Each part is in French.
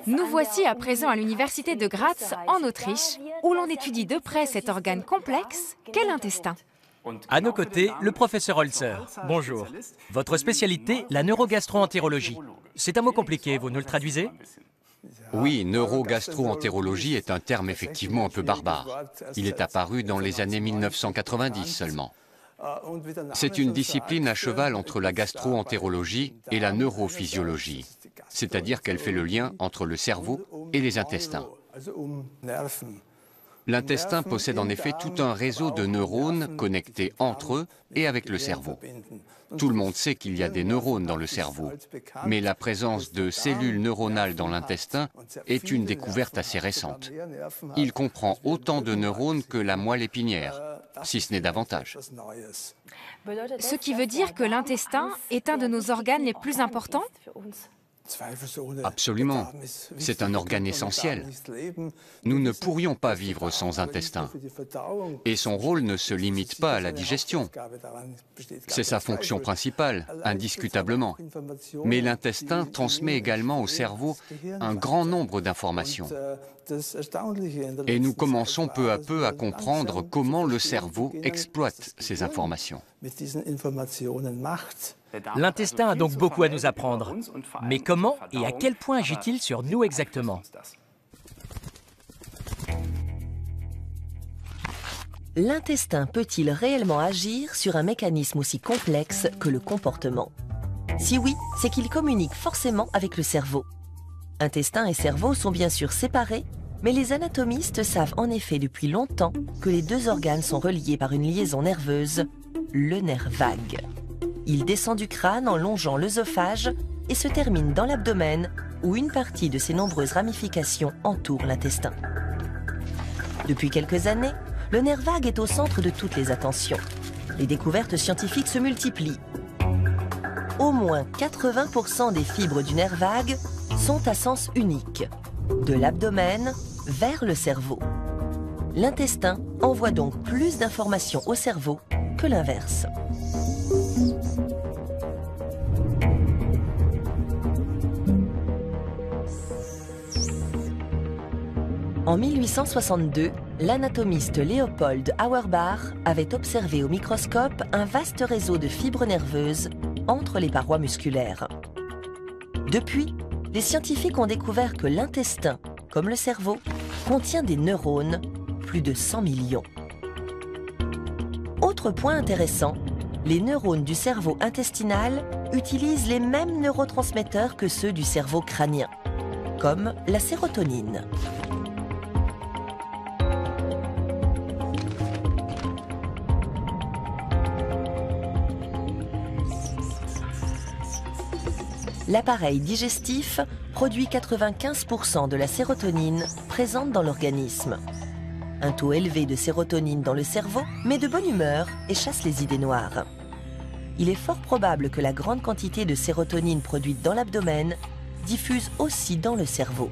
Nous voici à présent à l'université de Graz, en Autriche, où l'on étudie de près cet organe complexe qu'est l'intestin. À nos côtés, le professeur Holzer. Bonjour. Votre spécialité, la neurogastro-entérologie. C'est un mot compliqué, vous nous le traduisez? Oui, neurogastro-entérologie est un terme effectivement un peu barbare. Il est apparu dans les années 1990 seulement. C'est une discipline à cheval entre la gastro-entérologie et la neurophysiologie, c'est-à-dire qu'elle fait le lien entre le cerveau et les intestins. L'intestin possède en effet tout un réseau de neurones connectés entre eux et avec le cerveau. Tout le monde sait qu'il y a des neurones dans le cerveau, mais la présence de cellules neuronales dans l'intestin est une découverte assez récente. Il comprend autant de neurones que la moelle épinière, si ce n'est davantage. Ce qui veut dire que l'intestin est un de nos organes les plus importants? Absolument. C'est un organe essentiel. Nous ne pourrions pas vivre sans intestin. Et son rôle ne se limite pas à la digestion. C'est sa fonction principale, indiscutablement. Mais l'intestin transmet également au cerveau un grand nombre d'informations. Et nous commençons peu à peu à comprendre comment le cerveau exploite ces informations. L'intestin a donc beaucoup à nous apprendre. Mais comment et à quel point agit-il sur nous exactement? L'intestin peut-il réellement agir sur un mécanisme aussi complexe que le comportement? Si oui, c'est qu'il communique forcément avec le cerveau. Intestin et cerveau sont bien sûr séparés, mais les anatomistes savent en effet depuis longtemps que les deux organes sont reliés par une liaison nerveuse, le nerf vague. Il descend du crâne en longeant l'œsophage et se termine dans l'abdomen où une partie de ses nombreuses ramifications entoure l'intestin. Depuis quelques années, le nerf vague est au centre de toutes les attentions. Les découvertes scientifiques se multiplient. Au moins 80% des fibres du nerf vague sont à sens unique, de l'abdomen vers le cerveau. L'intestin envoie donc plus d'informations au cerveau que l'inverse. En 1862, l'anatomiste Leopold Auerbach avait observé au microscope un vaste réseau de fibres nerveuses entre les parois musculaires. Depuis, les scientifiques ont découvert que l'intestin, comme le cerveau, contient des neurones, plus de 100 millions. Autre point intéressant, les neurones du cerveau intestinal utilisent les mêmes neurotransmetteurs que ceux du cerveau crânien, comme la sérotonine. L'appareil digestif produit 95% de la sérotonine présente dans l'organisme. Un taux élevé de sérotonine dans le cerveau met de bonne humeur et chasse les idées noires. Il est fort probable que la grande quantité de sérotonine produite dans l'abdomen diffuse aussi dans le cerveau.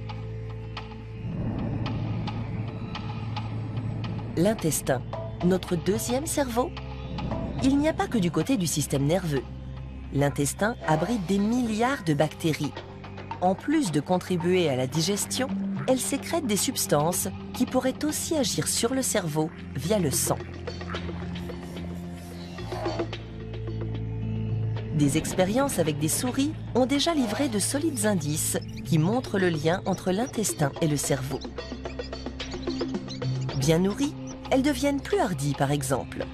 L'intestin, notre deuxième cerveau? Il n'y a pas que du côté du système nerveux. L'intestin abrite des milliards de bactéries. En plus de contribuer à la digestion, elle sécrète des substances qui pourraient aussi agir sur le cerveau via le sang. Des expériences avec des souris ont déjà livré de solides indices qui montrent le lien entre l'intestin et le cerveau. Bien nourries, elles deviennent plus hardies par exemple.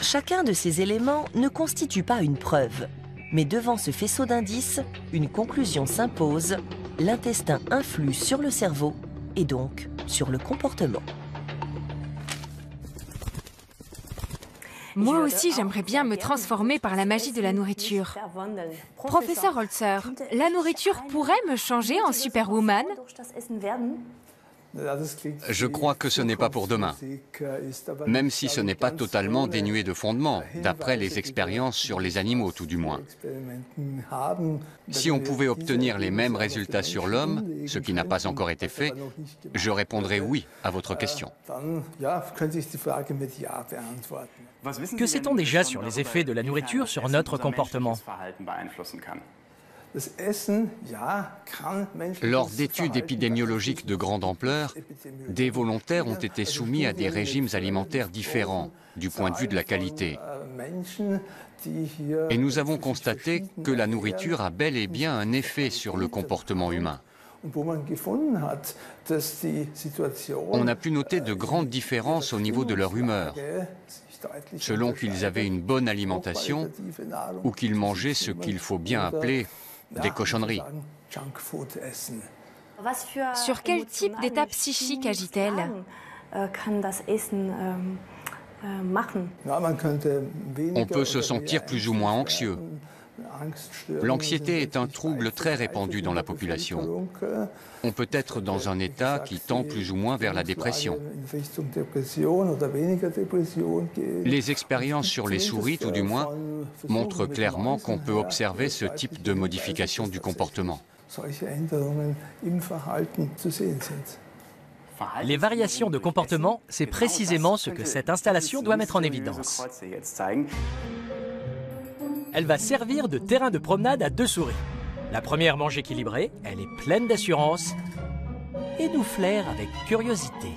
Chacun de ces éléments ne constitue pas une preuve, mais devant ce faisceau d'indices, une conclusion s'impose, l'intestin influe sur le cerveau et donc sur le comportement. Moi aussi, j'aimerais bien me transformer par la magie de la nourriture. Professeur Holzer, la nourriture pourrait me changer en superwoman? Je crois que ce n'est pas pour demain, même si ce n'est pas totalement dénué de fondement, d'après les expériences sur les animaux tout du moins. Si on pouvait obtenir les mêmes résultats sur l'homme, ce qui n'a pas encore été fait, je répondrais oui à votre question. Que sait-on déjà sur les effets de la nourriture sur notre comportement? Lors d'études épidémiologiques de grande ampleur, des volontaires ont été soumis à des régimes alimentaires différents du point de vue de la qualité. Et nous avons constaté que la nourriture a bel et bien un effet sur le comportement humain. On a pu noter de grandes différences au niveau de leur humeur, selon qu'ils avaient une bonne alimentation ou qu'ils mangeaient ce qu'il faut bien appeler des cochonneries. Sur quel type d'état psychique agit-elle? On peut se sentir plus ou moins anxieux. L'anxiété est un trouble très répandu dans la population. On peut être dans un état qui tend plus ou moins vers la dépression. Les expériences sur les souris, tout du moins, montrent clairement qu'on peut observer ce type de modification du comportement. Les variations de comportement, c'est précisément ce que cette installation doit mettre en évidence. Elle va servir de terrain de promenade à 2 souris. La première mange équilibrée, elle est pleine d'assurance et nous flaire avec curiosité.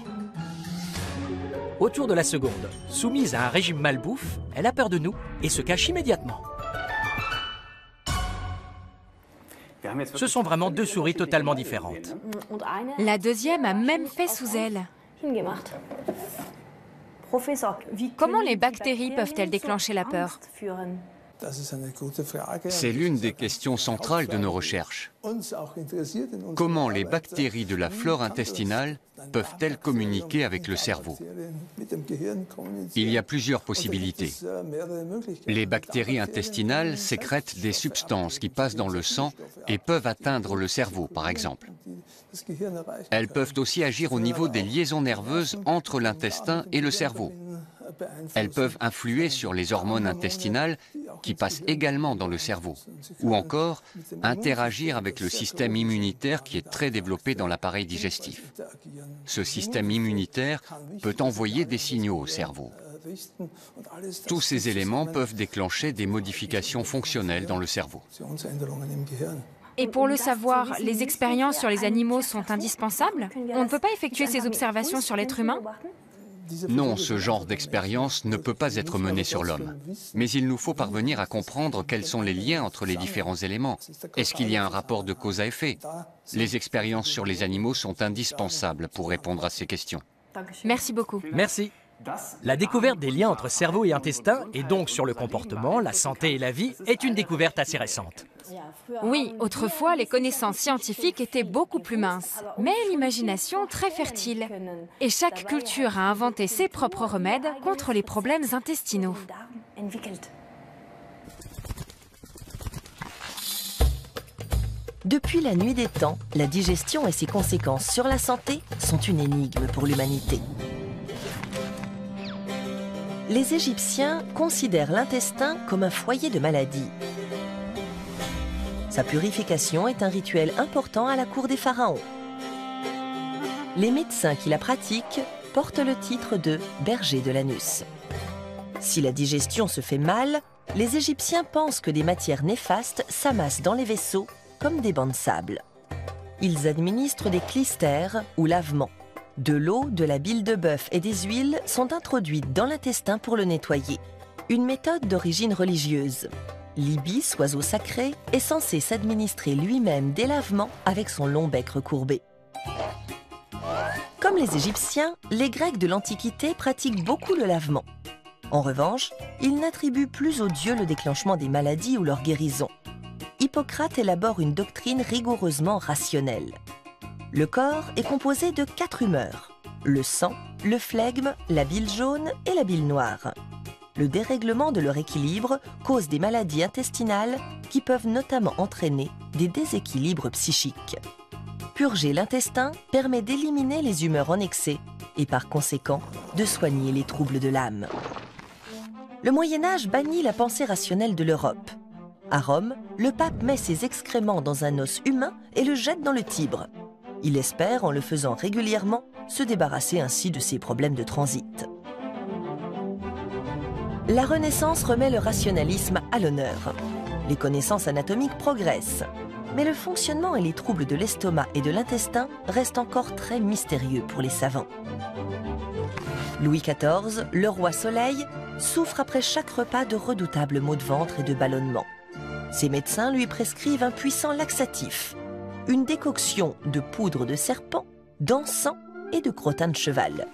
Au tour de la seconde, soumise à un régime malbouffe, elle a peur de nous et se cache immédiatement. Ce sont vraiment 2 souris totalement différentes. La deuxième a même fait sous elle. Comment les bactéries peuvent-elles déclencher la peur? C'est l'une des questions centrales de nos recherches. Comment les bactéries de la flore intestinale peuvent-elles communiquer avec le cerveau? Il y a plusieurs possibilités. Les bactéries intestinales sécrètent des substances qui passent dans le sang et peuvent atteindre le cerveau, par exemple. Elles peuvent aussi agir au niveau des liaisons nerveuses entre l'intestin et le cerveau. Elles peuvent influer sur les hormones intestinales qui passent également dans le cerveau, ou encore interagir avec le système immunitaire qui est très développé dans l'appareil digestif. Ce système immunitaire peut envoyer des signaux au cerveau. Tous ces éléments peuvent déclencher des modifications fonctionnelles dans le cerveau. Et pour le savoir, les expériences sur les animaux sont indispensables? On ne peut pas effectuer ces observations sur l'être humain? Non, ce genre d'expérience ne peut pas être mené sur l'homme. Mais il nous faut parvenir à comprendre quels sont les liens entre les différents éléments. Est-ce qu'il y a un rapport de cause à effet? Les expériences sur les animaux sont indispensables pour répondre à ces questions. Merci beaucoup. Merci. La découverte des liens entre cerveau et intestin, et donc sur le comportement, la santé et la vie, est une découverte assez récente. Oui, autrefois, les connaissances scientifiques étaient beaucoup plus minces, mais l'imagination très fertile. Et chaque culture a inventé ses propres remèdes contre les problèmes intestinaux. Depuis la nuit des temps, la digestion et ses conséquences sur la santé sont une énigme pour l'humanité. Les Égyptiens considèrent l'intestin comme un foyer de maladie. Sa purification est un rituel important à la cour des pharaons. Les médecins qui la pratiquent portent le titre de berger de l'anus. Si la digestion se fait mal, les Égyptiens pensent que des matières néfastes s'amassent dans les vaisseaux comme des bancs de sable. Ils administrent des clystères ou lavements. De l'eau, de la bile de bœuf et des huiles sont introduites dans l'intestin pour le nettoyer. Une méthode d'origine religieuse. L'ibis, oiseau sacré, est censé s'administrer lui-même des lavements avec son long bec recourbé. Comme les Égyptiens, les Grecs de l'Antiquité pratiquent beaucoup le lavement. En revanche, ils n'attribuent plus aux dieux le déclenchement des maladies ou leur guérison. Hippocrate élabore une doctrine rigoureusement rationnelle. Le corps est composé de 4 humeurs, le sang, le flegme, la bile jaune et la bile noire. Le dérèglement de leur équilibre cause des maladies intestinales qui peuvent notamment entraîner des déséquilibres psychiques. Purger l'intestin permet d'éliminer les humeurs en excès et par conséquent de soigner les troubles de l'âme. Le Moyen-Âge bannit la pensée rationnelle de l'Europe. À Rome, le pape met ses excréments dans un os humain et le jette dans le Tibre. Il espère, en le faisant régulièrement, se débarrasser ainsi de ses problèmes de transit. La Renaissance remet le rationalisme à l'honneur. Les connaissances anatomiques progressent, mais le fonctionnement et les troubles de l'estomac et de l'intestin restent encore très mystérieux pour les savants. Louis XIV, le roi Soleil, souffre après chaque repas de redoutables maux de ventre et de ballonnements. Ses médecins lui prescrivent un puissant laxatif, une décoction de poudre de serpent, d'encens et de crottin de cheval.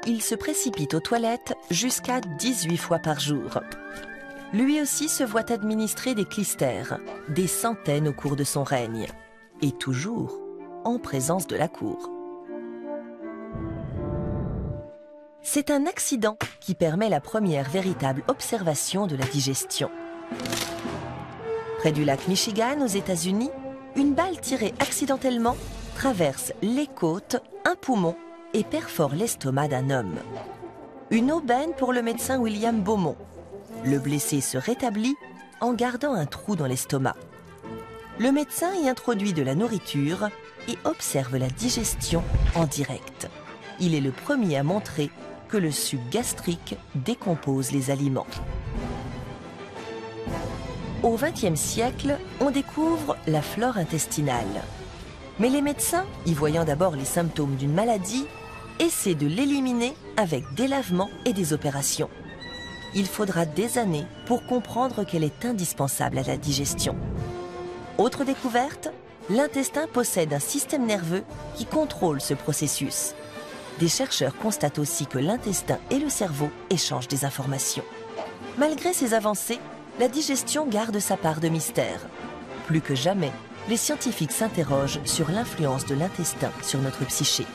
Il se précipite aux toilettes jusqu'à 18 fois par jour. Lui aussi se voit administrer des clystères, des centaines au cours de son règne, et toujours en présence de la cour. C'est un accident qui permet la première véritable observation de la digestion. Près du lac Michigan, aux États-Unis, une balle tirée accidentellement traverse les côtes, un poumon et perfore l'estomac d'un homme. Une aubaine pour le médecin William Beaumont. Le blessé se rétablit en gardant un trou dans l'estomac. Le médecin y introduit de la nourriture et observe la digestion en direct. Il est le premier à montrer que le suc gastrique décompose les aliments. Au XXe siècle, on découvre la flore intestinale. Mais les médecins, y voyant d'abord les symptômes d'une maladie, essaient de l'éliminer avec des lavements et des opérations. Il faudra des années pour comprendre qu'elle est indispensable à la digestion. Autre découverte, l'intestin possède un système nerveux qui contrôle ce processus. Des chercheurs constatent aussi que l'intestin et le cerveau échangent des informations. Malgré ces avancées, la digestion garde sa part de mystère. Plus que jamais, les scientifiques s'interrogent sur l'influence de l'intestin sur notre psyché.